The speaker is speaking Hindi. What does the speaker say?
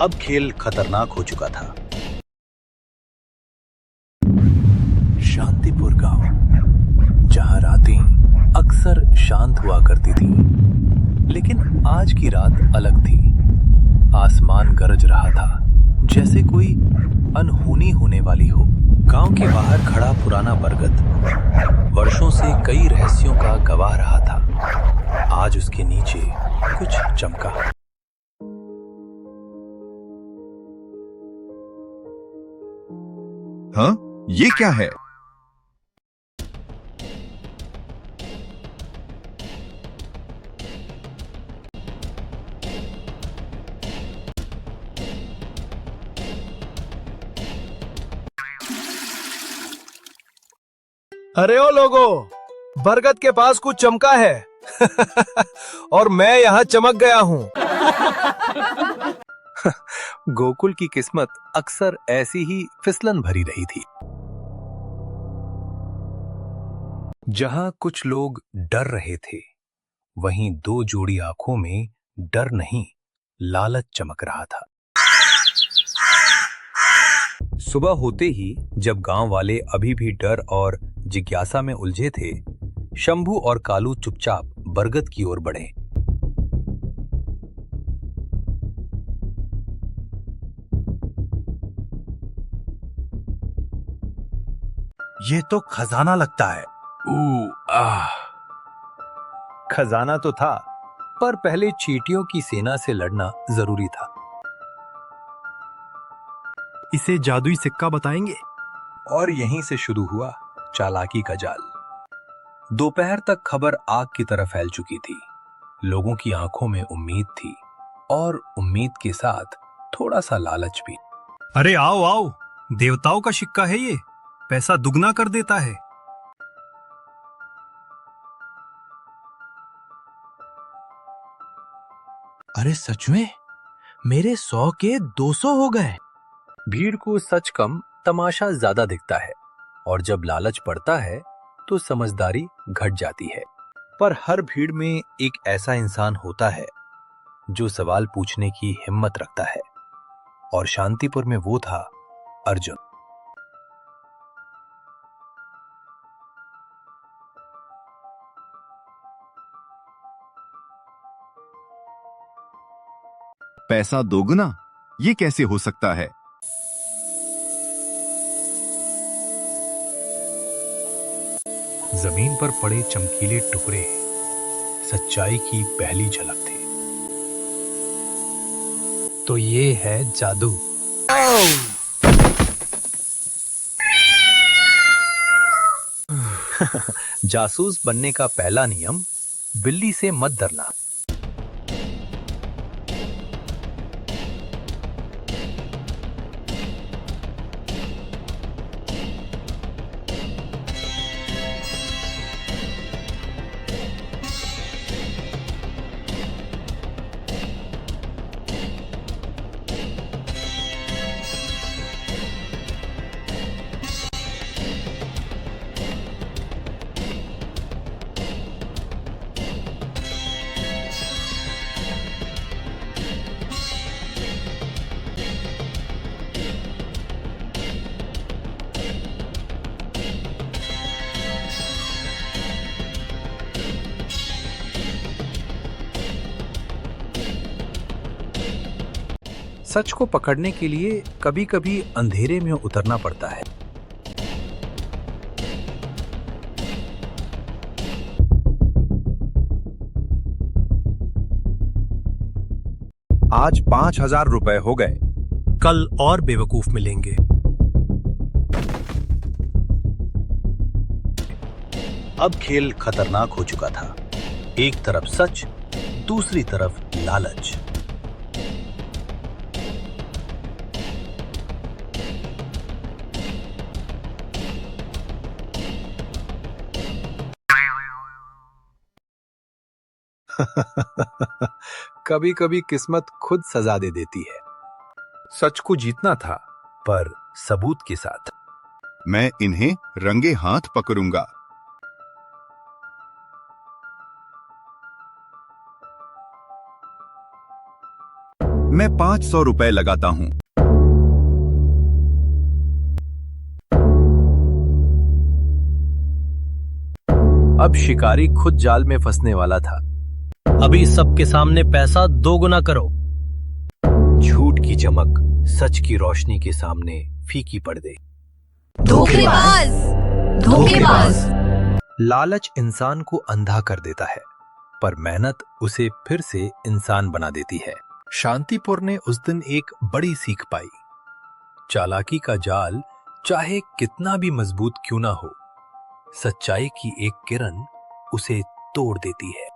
अब खेल खतरनाक हो चुका था। शांतिपुर गांव, जहां रातें अक्सर शांत हुआ करती थी, लेकिन आज की रात अलग थी। आसमान गरज रहा था, जैसे कोई अनहोनी होने वाली हो। गांव के बाहर खड़ा पुराना बरगद वर्षों से कई रहस्यों का गवाह रहा था। आज उसके नीचे कुछ चमका। हाँ, ये क्या है? अरे ओ लोगो, बरगद के पास कुछ चमका है। और मैं यहाँ चमक गया हूँ। गोकुल की किस्मत अक्सर ऐसी ही फिसलन भरी रही थी। जहां कुछ लोग डर रहे थे, वहीं दो जोड़ी आंखों में डर नहीं, लालच चमक रहा था। सुबह होते ही जब गांव वाले अभी भी डर और जिज्ञासा में उलझे थे, शंभू और कालू चुपचाप बरगद की ओर बढ़े। ये तो खजाना लगता है। आह। खजाना तो था, पर पहले चींटियों की सेना से लड़ना जरूरी था। इसे जादुई सिक्का बताएंगे। और यहीं से शुरू हुआ चालाकी का जाल। दोपहर तक खबर आग की तरह फैल चुकी थी। लोगों की आंखों में उम्मीद थी, और उम्मीद के साथ थोड़ा सा लालच भी। अरे आओ आओ, देवताओं का सिक्का है ये, पैसा दुगना कर देता है। अरे सच में, मेरे 100 के 200 हो गए। भीड़ को सच कम, तमाशा ज्यादा दिखता है, और जब लालच बढ़ता है तो समझदारी घट जाती है। पर हर भीड़ में एक ऐसा इंसान होता है जो सवाल पूछने की हिम्मत रखता है, और शांतिपुर में वो था अर्जुन। पैसा दोगुना? ये कैसे हो सकता है? जमीन पर पड़े चमकीले टुकड़े सच्चाई की पहली झलक थे। तो ये है जादू। जासूस बनने का पहला नियम, बिल्ली से मत डरना। सच को पकड़ने के लिए कभी-कभी अंधेरे में उतरना पड़ता है। आज 5,000 रुपए हो गए। कल और बेवकूफ मिलेंगे। अब खेल खतरनाक हो चुका था। एक तरफ सच, दूसरी तरफ लालच। कभी कभी किस्मत खुद सजा दे देती है। सच को जीतना था, पर सबूत के साथ। मैं इन्हें रंगे हाथ पकड़ूंगा। मैं 500 रुपए लगाता हूँ। अब शिकारी खुद जाल में फंसने वाला था। अभी सबके सामने पैसा दोगुना करो। झूठ की चमक सच की रोशनी के सामने फीकी पड़ गई। धोखेबाज, धोखेबाज। लालच इंसान को अंधा कर देता है, पर मेहनत उसे फिर से इंसान बना देती है। शांतिपुर ने उस दिन एक बड़ी सीख पाई। चालाकी का जाल चाहे कितना भी मजबूत क्यों ना हो, सच्चाई की एक किरण उसे तोड़ देती है।